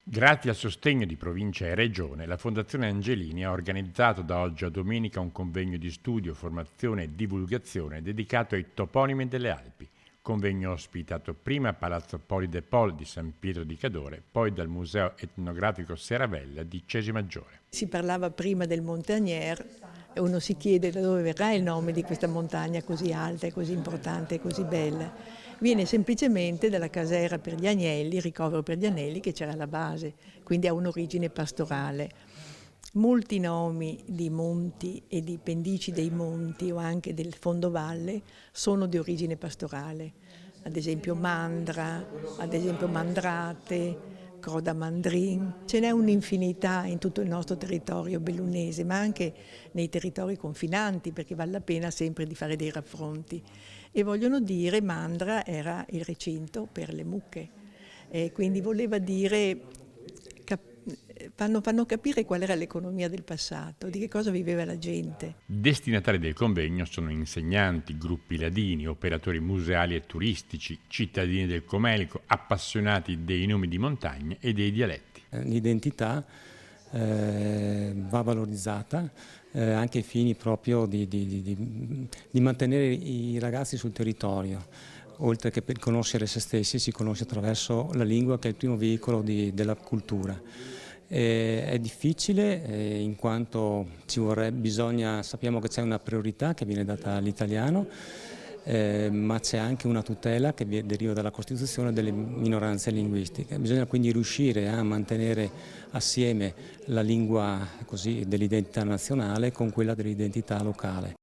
Grazie al sostegno di provincia e regione, la Fondazione Angelini ha organizzato da oggi a domenica un convegno di studio, formazione e divulgazione dedicato ai toponimi delle Alpi. Convegno ospitato prima a Palazzo Poli de Pol di San Pietro di Cadore, poi dal Museo Etnografico Serravalle di Cesimaggiore. Si parlava prima del Montagnier e uno si chiede da dove verrà il nome di questa montagna così alta e così importante e così bella. Viene semplicemente dalla casera per gli agnelli, il ricovero per gli agnelli che c'era alla base, quindi ha un'origine pastorale. Molti nomi di monti e di pendici dei monti o anche del fondovalle sono di origine pastorale, ad esempio Mandra, ad esempio Mandrate, Croda Mandrin. Ce n'è un'infinità in tutto il nostro territorio bellunese, ma anche nei territori confinanti, perché vale la pena sempre di fare dei raffronti. E vogliono dire Mandra era il recinto per le mucche, quindi voleva dire fanno capire qual era l'economia del passato, di che cosa viveva la gente. Destinatari del convegno sono insegnanti, gruppi ladini, operatori museali e turistici, cittadini del Comelico, appassionati dei nomi di montagne e dei dialetti. L'identità va valorizzata anche ai fini proprio di mantenere i ragazzi sul territorio. Oltre che per conoscere se stessi, si conosce attraverso la lingua, che è il primo veicolo della cultura. È difficile in quanto sappiamo che c'è una priorità che viene data all'italiano, ma c'è anche una tutela che deriva dalla Costituzione delle minoranze linguistiche. Bisogna quindi riuscire a mantenere assieme la lingua dell'identità nazionale con quella dell'identità locale.